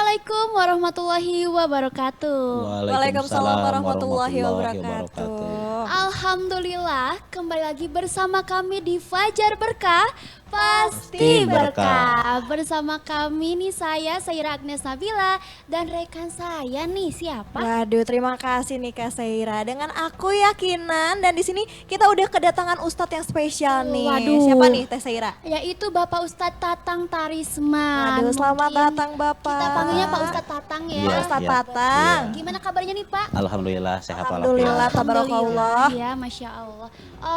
Assalamualaikum warahmatullahi wabarakatuh. Waalaikumsalam warahmatullahi wabarakatuh. Alhamdulillah, kembali lagi bersama kami di Fajar Berkah Pasti Berkah. Bersama kami nih saya Saira Agnes Nabila dan rekan saya nih siapa? Waduh, terima kasih nih Kak Saira. Dengan aku Yakinan dan di sini kita udah kedatangan Ustadz yang spesial nih. Waduh. Siapa nih Teh Saira? Yaitu Bapak Ustadz Tatang Tarisman. Waduh, selamat Mungkin datang Bapak. Kita panggilnya Pak Ustadz Tatang ya. Iya, Ustadz iya. Tatang. Gimana kabarnya nih Pak? Alhamdulillah sehat Alhamdulillah. walafiat. Tabarakallah. Ya, Masya Allah.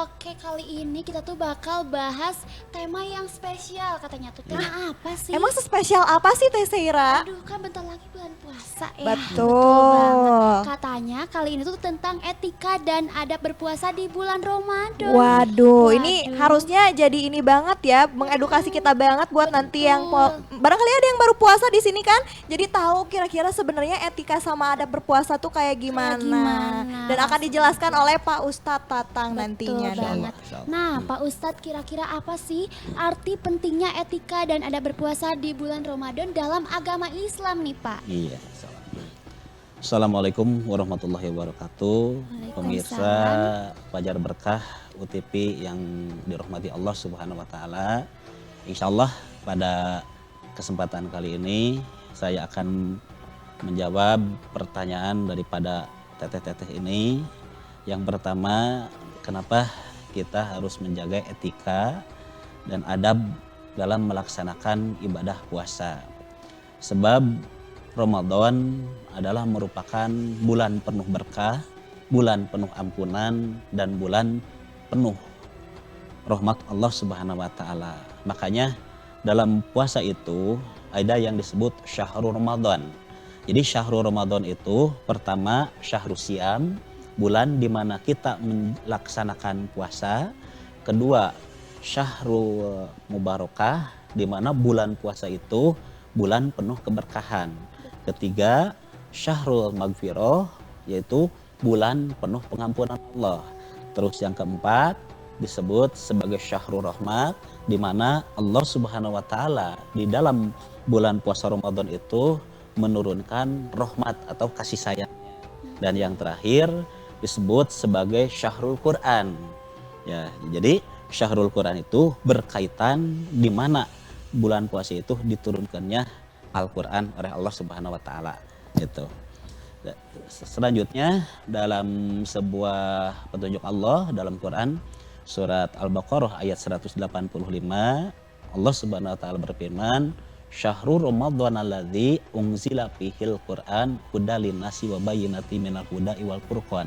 Oke, kali ini kita tuh bakal bahas tema yang spesial katanya tuh. Tema apa sih? Emang sespesial apa sih Teh Saira? Aduh, kan bentar lagi bulan puasa ya. Betul. Banget. Katanya kali ini tuh tentang etika dan adab berpuasa di bulan Ramadan. Waduh, ini harusnya jadi ini banget ya, mengedukasi kita banget buat nanti yang barangkali ada yang baru puasa di sini kan, jadi tahu kira-kira sebenarnya etika sama adab berpuasa tuh kayak gimana. Dan akan dijelaskan oleh Pak Ustadz Tatang nantinya. Betul banget. Insyaallah. Nah, Pak Ustadz kira-kira apa sih arti pentingnya etika dan adab berpuasa di bulan Ramadan dalam agama Islam nih Pak? Iya. Assalamualaikum warahmatullahi wabarakatuh. Pemirsa Fajar Berkah UTP yang dirahmati Allah Subhanahu wa taala. Insyaallah pada kesempatan kali ini saya akan menjawab pertanyaan daripada teteh-teteh ini. Yang pertama, kenapa kita harus menjaga etika dan adab dalam melaksanakan ibadah puasa? Sebab Ramadan adalah merupakan bulan penuh berkah, bulan penuh ampunan, dan bulan penuh rahmat Allah Subhanahu wa taala. Makanya dalam puasa itu ada yang disebut syahrul Ramadan. Jadi syahrul Ramadan itu pertama syahrul siam, bulan di mana kita melaksanakan puasa. Kedua syahrul mubarakah, di mana bulan puasa itu bulan penuh keberkahan. Ketiga syahrul magfirah, yaitu bulan penuh pengampunan Allah. Terus yang keempat disebut sebagai syahrul rahmat, di mana Allah Subhanahu wa taala di dalam bulan puasa Ramadan itu menurunkan rahmat atau kasih sayang. Dan yang terakhir disebut sebagai syahrul Quran. Ya, jadi syahrul Quran itu berkaitan di mana bulan puasa itu diturunkannya Al-Quran oleh Allah Subhanahu wa taala gitu. Selanjutnya dalam sebuah petunjuk Allah dalam Quran surat Al-Baqarah ayat 185, Allah Subhanahu wa taala berfirman, "Syahrul Ramadan alladzi unzila fihil Qur'an hudal linnasi wa bayyinatin minal huda'i wal furqan."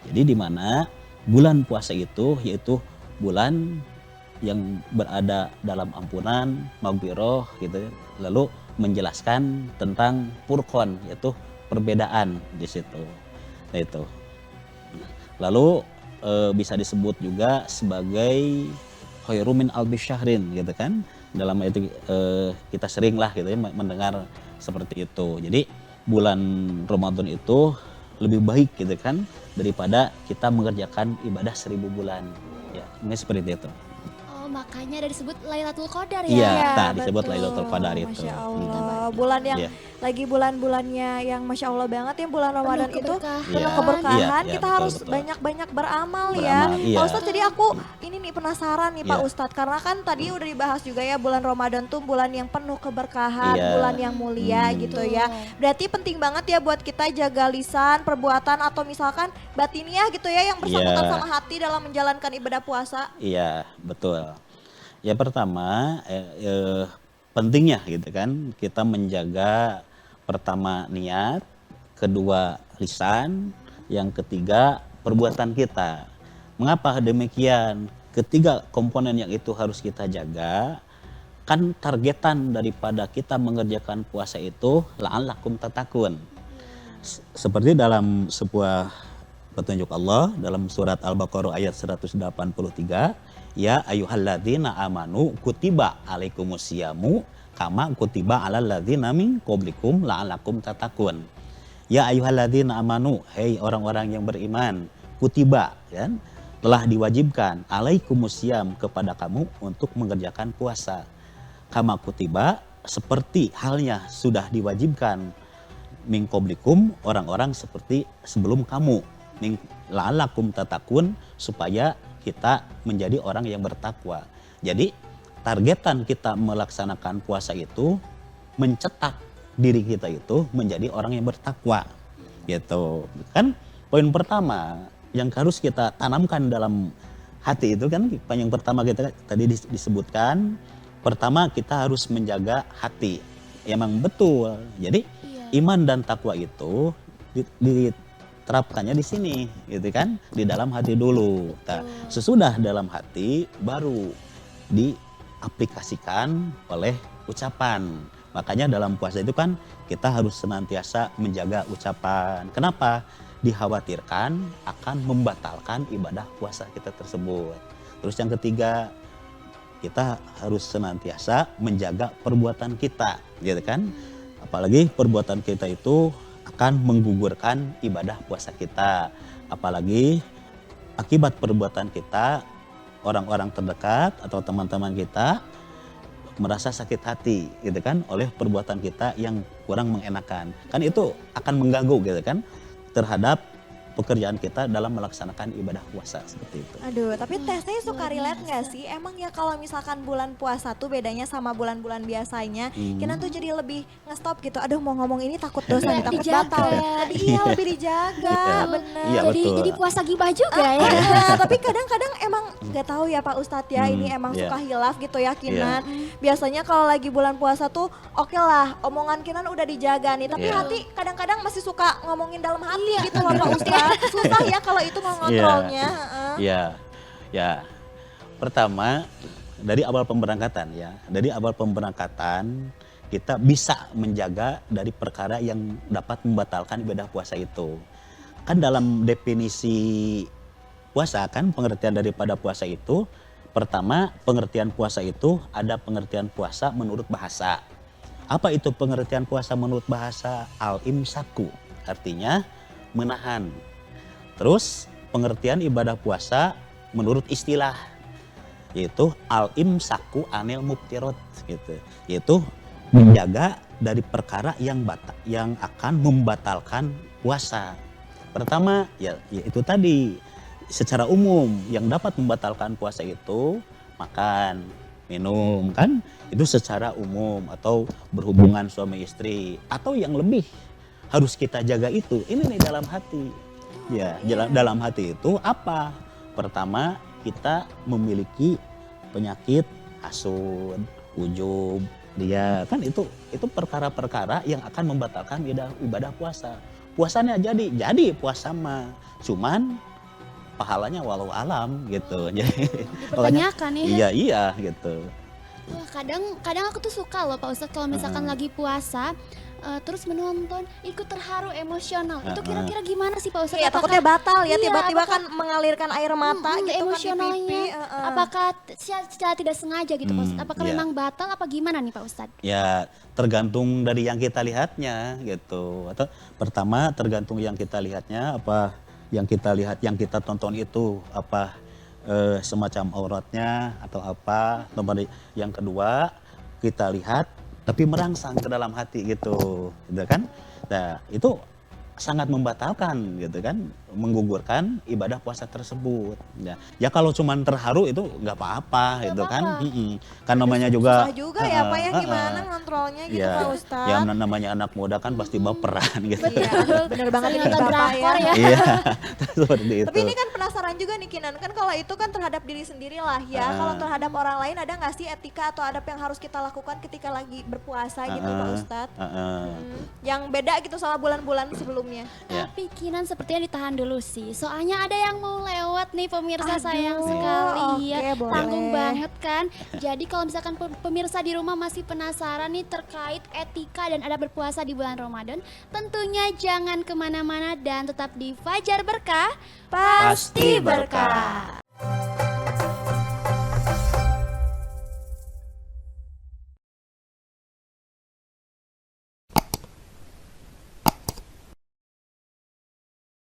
Jadi di mana bulan puasa itu yaitu bulan yang berada dalam ampunan, maghfirah gitu, lalu menjelaskan tentang furqan yaitu perbedaan di situ. Nah itu. Lalu bisa disebut juga sebagai khairum min alfi syahrin gitu kan. Dalam itu kita sering lah gitu ya mendengar seperti itu. Jadi bulan Ramadan itu lebih baik gitu kan daripada kita mengerjakan ibadah 1000 bulan. Ya, ini seperti itu. Makanya ada disebut Lailatul Qadar ya. Iya, Ya, disebut betul. Lailatul Qadar itu. Masya Allah, bulan yang lagi bulan-bulannya yang Masya Allah banget ya, bulan Ramadan itu keberkahan. penuh Iya, keberkahan. iya, Kita betul, harus betul. banyak-banyak beramal ya. Beramal, iya. Pak Ustadz, jadi aku ini nih penasaran nih Pak Iya. Ustadz, karena kan tadi udah dibahas juga ya, bulan Ramadan tuh bulan yang penuh keberkahan, Iya. bulan yang mulia gitu ya. Berarti penting banget ya buat kita jaga lisan, perbuatan atau misalkan batiniah gitu ya yang bersangkutan Iya. sama hati dalam menjalankan ibadah puasa. Iya, betul. Ya pertama pentingnya gitu kan kita menjaga pertama niat, kedua lisan, yang ketiga perbuatan kita. Mengapa demikian? Ketiga komponen yang itu harus kita jaga. Kan targetan daripada kita mengerjakan puasa itu la'allakum tatakun. Seperti dalam sebuah petunjuk Allah dalam surat Al-Baqarah ayat 183, ya ayyuhalladzina amanu kutiba alaikumusyamu kama kutiba alal ladzina min qablikum la'allakum tatakun. Ya ayyuhalladzina amanu, hei orang-orang yang beriman, kutiba kan telah diwajibkan alaikumusiyam kepada kamu untuk mengerjakan puasa. Kama kutiba seperti halnya sudah diwajibkan min qablikum, orang-orang seperti sebelum kamu, min la'allakum tatakun, supaya kita menjadi orang yang bertakwa. Jadi targetan kita melaksanakan puasa itu mencetak diri kita itu menjadi orang yang bertakwa gitu kan. Poin pertama yang harus kita tanamkan dalam hati itu kan, yang pertama kita tadi disebutkan, pertama kita harus menjaga hati. Emang betul. Jadi iman dan takwa itu diterapkannya di sini, gitu kan, di dalam hati dulu. Nah, sesudah dalam hati baru diaplikasikan oleh ucapan. Makanya dalam puasa itu kan kita harus senantiasa menjaga ucapan. Kenapa? Dikhawatirkan akan membatalkan ibadah puasa kita tersebut. Terus yang ketiga, kita harus senantiasa menjaga perbuatan kita, gitu kan? Apalagi perbuatan kita itu akan menggugurkan ibadah puasa kita. Apalagi akibat perbuatan kita, orang-orang terdekat atau teman-teman kita merasa sakit hati, gitu kan, oleh perbuatan kita yang kurang mengenakan. Kan itu akan mengganggu, gitu kan, terhadap pekerjaan kita dalam melaksanakan ibadah puasa seperti itu. Aduh, tapi tesnya suka relate nggak sih? Emang ya kalau misalkan bulan puasa tuh bedanya sama bulan-bulan biasanya, kita tuh jadi lebih ngestop gitu. Aduh, mau ngomong ini takut dosa, nih, takut dijaga. batal. Iya, lebih dijaga, bener. Iya, betul. Jadi puasa gibah juga ya. Tapi kadang-kadang emang nggak tahu ya Pak Ustadz ya, ini emang suka hilaf gitu ya Kinan. Biasanya kalau lagi bulan puasa tuh oke lah, omongan Kinan udah dijaga nih, tapi hati kadang-kadang masih suka ngomongin dalam hati gitu loh Pak Ustadz. Susah ya kalau itu ngontrolnya. Iya, ya. Pertama dari awal pemberangkatan ya, dari awal pemberangkatan kita bisa menjaga dari perkara yang dapat membatalkan ibadah puasa itu. Kan dalam definisi puasa kan, pengertian daripada puasa itu, pertama pengertian puasa itu ada pengertian puasa menurut bahasa. Apa itu pengertian puasa menurut bahasa? Al-imsaku, artinya menahan. Terus pengertian ibadah puasa menurut istilah, yaitu al-imsaku anil mubtirot, gitu. Yaitu menjaga dari perkara yang akan membatalkan puasa. Pertama ya itu tadi, secara umum yang dapat membatalkan puasa itu makan, minum kan, itu secara umum, atau berhubungan suami istri, atau yang lebih harus kita jaga itu ini nih dalam hati. Ya, dalam hati itu apa? Pertama, kita memiliki penyakit hasud, ujub, dia kan itu perkara-perkara yang akan membatalkan ibadah puasa. Puasanya jadi puasa mah, cuman pahalanya walau alam gitu. Jadi Dipertanyakan ya. Iya gitu. Wah, kadang aku tuh suka loh Pak Ustadz kalau misalkan lagi puasa terus menonton, ikut terharu emosional. Itu kira-kira gimana sih Pak Ustadz? Iya, takutnya batal ya, Iya, tiba-tiba apakah- kan mengalirkan air mata gitu emosionalnya, kan di pipi. apakah secara tidak sengaja gitu Pak Ustadz? Apakah Iya. memang batal apa gimana nih Pak Ustadz? Ya tergantung dari yang kita lihatnya gitu. Atau pertama tergantung yang kita lihatnya, apa yang kita lihat, yang kita tonton itu apa semacam auratnya atau apa. Yang kedua kita lihat tapi merangsang ke dalam hati gitu kan. Nah itu sangat membatalkan gitu kan, menggugurkan ibadah puasa tersebut. Ya kalau cuman terharu itu nggak apa-apa gitu kan. Kan namanya juga Susah juga ya Pak ya, gimana ngontrolnya gitu Pak Ustadz. Ya namanya anak muda kan pasti baperan gitu. Iya, bener banget Sering ini nonton Bapak drakor ya. Iya, seperti itu. Tapi ini kan penasaran juga nih Kinan, kan kalau itu kan terhadap diri sendiri lah ya. Kalau terhadap orang lain ada nggak sih etika atau adab yang harus kita lakukan ketika lagi berpuasa gitu Pak Ustadz? Yang beda gitu sama bulan-bulan sebelumnya. Ya. Tapi Kinan sepertinya ditahan dulu sih. Soalnya ada yang mau lewat nih pemirsa, Aduh, sayang sekali oke, ya. boleh. Tanggung banget kan. Jadi kalau misalkan pemirsa di rumah masih penasaran nih terkait etika dan adab berpuasa di bulan Ramadan, tentunya jangan kemana-mana dan tetap di Fajar Berkah, Pasti berkah.